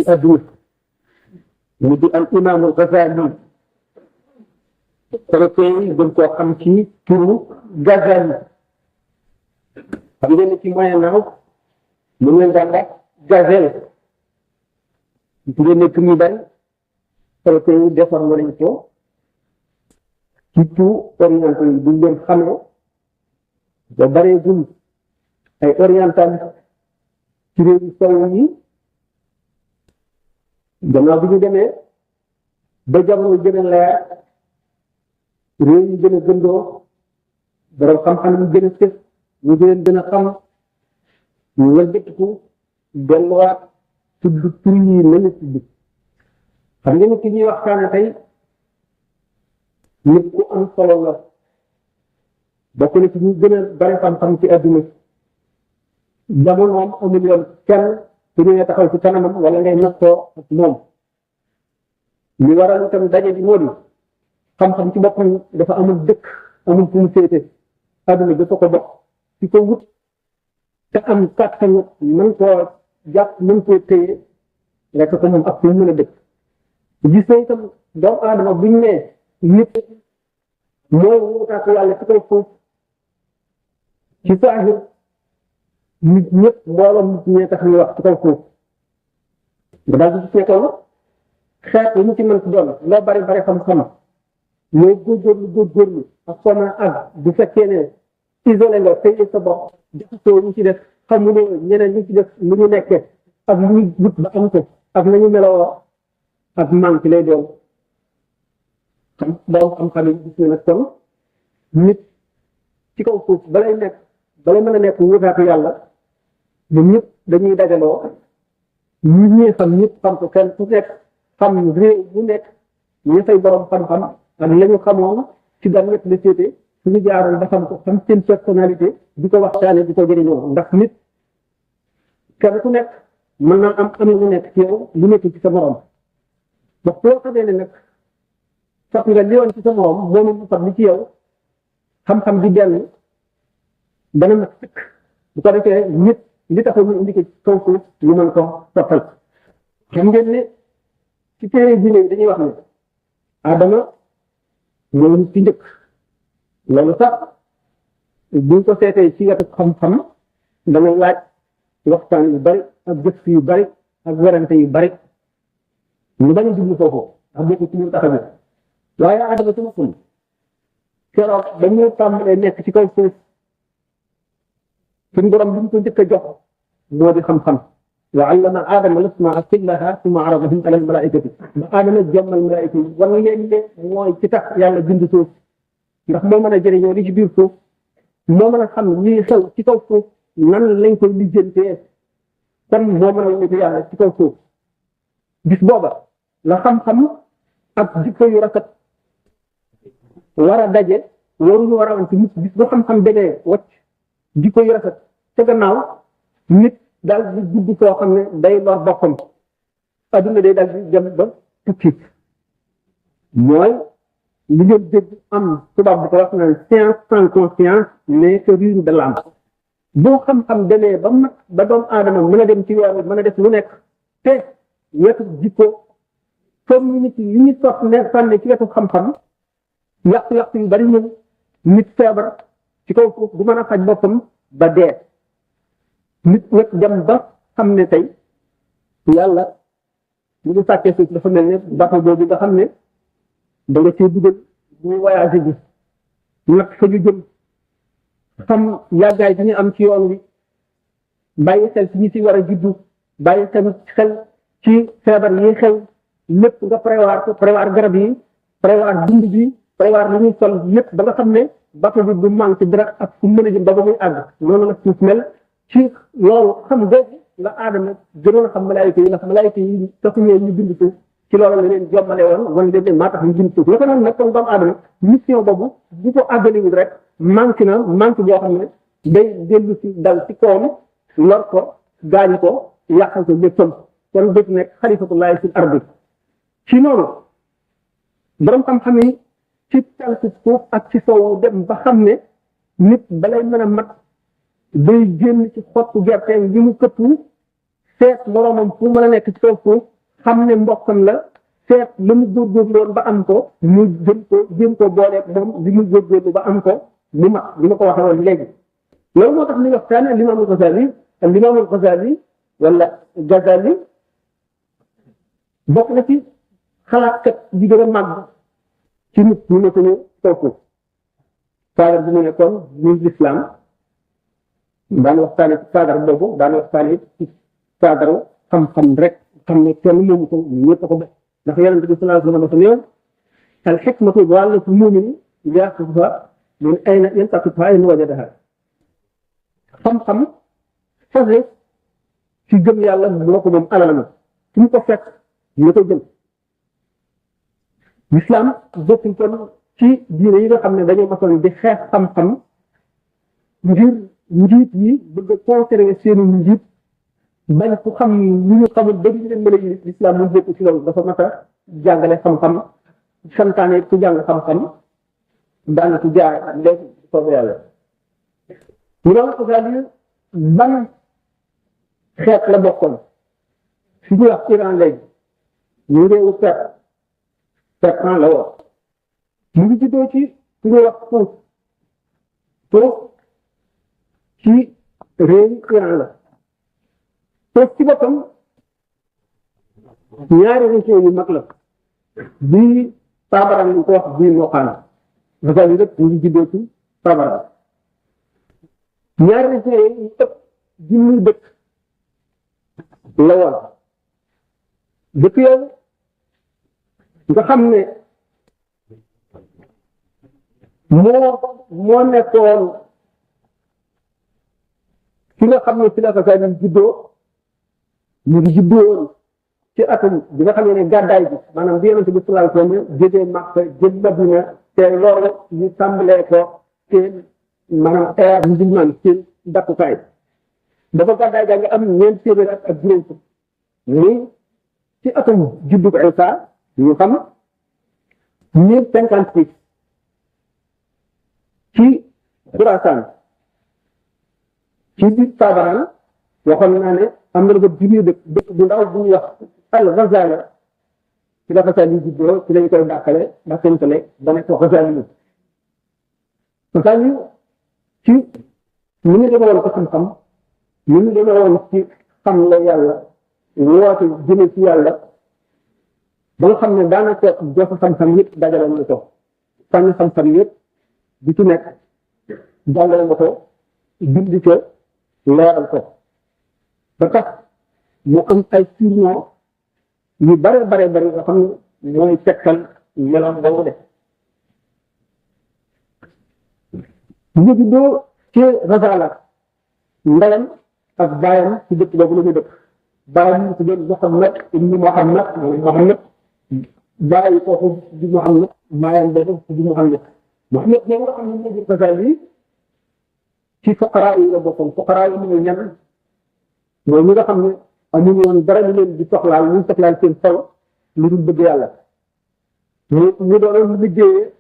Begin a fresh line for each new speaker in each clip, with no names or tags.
ci àdduna mu di al imaamul Ghazali européen yi gën koo xam ci turu Ghazali xam ngeen ne ci moyen âge mu ngeen daan wax gazelle ngeen ne tur yu bari européen yi déformé nañ ko ci tout oriental yi buñ leen xamee ba baree gum ay oriental ci réewu sow yi gannaaw bi ñu demee ba jamono gën a leer réew yi gën a gëndoo borom xam-xam yi gën a sës ñu gën a xam ñu wëlbatiku delluwaat tudd tur yi nañu tudd xam nga ni ki ñuy waxtaane tey nit ku am solo la bokk na ci ñu gën a bari xam-xam ci àdduna jamonoom amul woon kenn ku ñëwee taxaw ci kanamam wala ngay nattoo ak moom li waral itam daje bi moo di xam-xam ci boppam dafa amul dëkk amul fu mu féete àdduna dafa ko bokk ci ko wut te am kàttan mën koo jàpp mën koo téye rek ko moom ak fu mu mën a dëkk gis na itam doomu aadama buñ ne nit mooy wutaatu yàlla ci koy suuf ci saahir nit ñëpp mbooloo nit ñee tax ñuy wax ci kaw suuf nga daal di gis ne kon xeet yi ñu ci mën ci doon loo bari bari xam-xam mooy góorgóorlu ak sona ak bu fekkee ne isolé nga téye sa bopp jaxasoo ñu ci def xamuloo ñeneen ñu ci def lu ñu nekkee ak lu ñu wut ba am ko ak nañu meloo ak manque lay doon borom xam-xam yi gis ne nag kon nit ci kaw suuf balay mën a nekk wutaatu yàlla ñun ñëpp dañuy dajaloo ñu ñee xam ñëpp xam ko kenn ku nekk xam réew mu nekk ñu fay borom xam-xam ak la ñu xamoon ci daan ñett la féete suñu jaaroon ba xam ko xam seen personnalité di ko waxtaane di ko jëriñoo ndax nit kenn ku nekk mën naa am lu nekk ci yow lu nekk ci sa morom ba boo xamee ne nag fat nga li woon ci sa morom moom mu fat li ci yow xam-xam di benn dana nag sëkk bu ko defee nit li taxaw ñu indi ko ci kaw suuf ñu mën ko sottal xam ngeen ne ci téere diine yi dañuy wax ne Adama mooy nit ci njëkk loolu sax buñ ko seetee ci wetu xam-xam dana laaj waxtaan yu bari ak gëstu yu bari ak werante yu bari ñu bañ a jublu foofu ak bokk ci ñu taxawee waaye Adama ci boppam keroog dañu tàmbalee nekk ci kaw suuf suñ borom bi ñu ko njëkk a jox moo di xam-xam wa allama aadama al-asmaa kullahaa summa aradahum ala al-malaa'ikati ba aadama jommal malaa'ika yi war leen ne mooy ci tax yàlla bind suuf ndax moo mën a jëriñoo li ci biir suuf moo mën a xam lii xew ci kaw suuf nan lañ koy lijjantee kon moo mën a wutu yàlla ci kaw suuf bis booba la xam-xam ak jikko yu rafet war a daje waruñu war a wan ci nit bis bu xam-xam demee wacc jikko yu rafet te gannaaw nit daal di judd koo xam ne day lor boppam adduna day daal di dem ba tukki mooy li ngeen dégg am tubaab bu ko wax naan science sans conscience n'est que ruine de l'âme boo xam-xam demee ba mag ba doomu aadama mën a dem ci weer mën a def lu nekk te wetu jikko comme nit yi ñu sox ne sànne ci wetu xam-xam yàqu-yàqu yu bari ñëw nit feebar ci kaw suuf du mën a faj boppam ba dee nit nag dem ba xam ne tey yàlla ñu ngi sàkkee suuf dafa mel ne bato boobu nga xam ne da nga see dugal muy voyagé ji nag fa ñu jëm xam yàggaay bi ñu am ci yoon wi bàyyi xel ci ñi si war a juddu bàyyi xel ci feebar yi xew lépp nga prévoir garab yi prévoir dund bi prévoir li ñuy sol lépp ba nga xam ne bato bi du manqué dara ak fu mën a jëm ba ba muy àgg noonu la suuf mel ci loolu xam googu la aadama gënoon a xam malaayika yi ndax malaayika yi taxuñee ñu bind suuf ci loolu la leen jommale woon wan leen ne maa tax ñu bind suuf naka noonu nag comme doomu aadama mission boobu bu ko àggaliwul rek manqué boo xam ne day dellu si dal ci kawam lor ko gaañ ko yàqal ko léppam kon dëgg nekk xalifatullahi fil ardi ci noonu borom xam-xam yi ci tànk suuf ak ci sowu dem ba xam ne nit balay mën a mat day génn ci xottu gerte yi mu këpp seet moroomam fu mën a nekk ci kaw suuf xam ne mbokkam la seet li mu góorgóorlu woon ba am ko mu jëm ko booleeg moom li mu góorgóorlu ba am ko mu mat li ma ko waxee woon léegi loolu moo tax ñu waxtaane al imaamul Ghazali wala Ghazali bokk na ci xalaatkat bi gën a màgg ci nit ñu nekk ñu kaw suuf faadar bi mu nekkoon muy l'islam daan waxtaane ci faadar boobu daan waxtaane ci faadaru xam-xam rek xam ne kenn moomu ko ñëpp ko bokk ndax yonent bi sallallahu alayhi wa sallam dafa néew al xikmatu daalatu mu'min yaaxuduha min ayna yaltaqituha ayna wajadaha xam-xam fase ci gëm yàlla moo ko moom alalam su mu ko fekk ñu ko jëm l'islam bokkul kon ci diine yi nga xam ne dañoo masoon di xeex xam-xam ngir njiit yi bëgg a conserver seeni njiit bañ ku xam lu ñu xamul ba ñu leen mën a yi l'islam mu bokk ci loolu dafa mat a jàngale xam-xam santaane ku jàng xam-xam daana ci jaar léegi soobee yàlla ñu doon ko daal ban xeet la bokkoon fi ñuy wax Iran léegi ñu réewu Persan la woon mu ngi juddoo ci fi ñuy wax Furs ci réewu Iran la Furs ci boppam ñaari région yu mag la bii Tabaran ñu ko wax bii Mokhana Ghazali rek mu ngi juddoo ci Tabaran ñaari région yi ëpp junni dëkk la woon dëkk yooyu nga xam ne moo nekkoon fi nga xam ne fi la Ghazali juddoo mu ngi juddoo ci atum bi nga xam ne gàddaay bi maanaam bi yonent bi sallallahu alayhi wa sallam jógee Makka jëm Madina te loolu ñu tàmbalee ko ci maanaam ère musulman ci dakkukaay dafa gàddaay gaa ngi am ñeent téeméer ak juróom fukk ni ci atum juddug Isa ñu xam 1056 ci Xurasaan ci biir Tabaran waxoon naa ne am na lu ko junni dëkk bu ndaw bu ñuy wax al Ghazala ci la Ghazali juddoo ci lañu koy dàqale dàqantale ba nekk Ghazali ci ni ñu demee woon ko xam-xam ni ñu demee woon ci xam la yàlla woote jëme ci yàlla ba nga xam ne daanaka jox xam-xam yëpp dajale na ko fànn xam-xam yëpp bi ci nekk jàngale na ko bind ko leeral ko ba tax mu am ay surnom yu bare nga xam ne mooy tegtal meloon boobu def ñu juddoo ci Ghazala ndeyam ak baayam ci dëkk boobu la ñu dëkk baayam ñu tuddoon Muhammad ibn Muhammad baayi kooku di Muhammad baayam boobu di Muhammad Muhammad ñoom nga xam ne moo jur Ghazali ci fuqaraa yi la bokkoon fuqaraa yi mooy ñan mooy ñi nga xam ne amuñu woon dara ñu leen di soxlaal ñu soxlaal seen xol lu dul bëgg yàlla ñu doon liggéeyee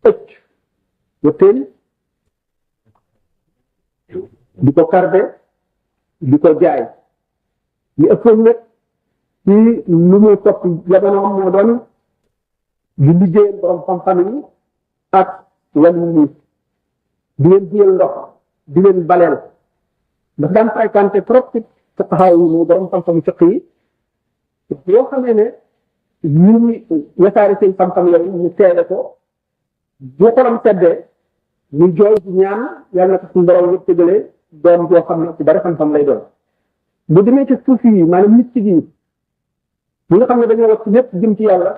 ëcc wëttéel di ko karde di ko jaay ñu ëppoon nag ci lu muy topp jamono moo doon di liggéeyal borom xam-xam yi ak wàllu yi di leen jiyal ndox di leen baleel daf daan fréquenté trop ci fuqahaa yi mu borom xam-xam fiq yi yoo xam ne ñu ngi wesaare seen xam-xam yooyu ñu teele ko bu xolam seddee ñu jooy di ñaan yàlla na ko suñu borom yëpp tëgalee doom joo xam ne ci bari xam-xam lay doon bu demee ci suuf yi maanaam nit ci gi ñi nga xam ne dañoo wax lépp jëm ci yàlla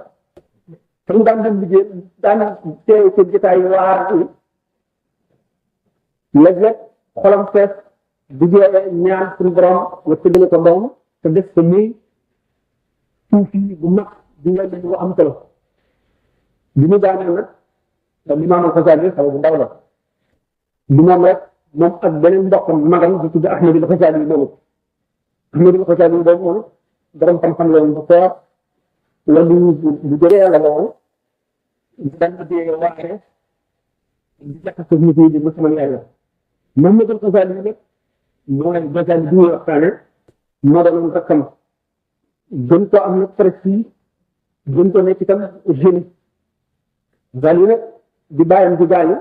te ñu daan dem liggéey daan teew ci jotaay waar yi léeg-léeg xolam fees bu jooyee ñaan suñu borom wax tëgale ko doom te def ko muy suuf yi bu mag di nga dañ ko am solo bi ñu daaneel nag Imaam Ghazali xaw bu ndaw la li moom rek moom ak beneen mbokkam magam di tudd Ahmadul Ghazali moomu Ahmadul Ghazali boobu moom borom xam-xam la woon bu foor la lu jóge yàlla la woon daan liggéey waare di jàkk ko nit ñi di musulman yàlla Muhammadul Ghazali nag mooy Ghazali bi ñuy waxtaane moo doon rakkam gën ko am nag prestige gën ko nekk itam génie daal yi nag di bàyyam di gaañu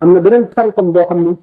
am na beneen xaritam boo xam ne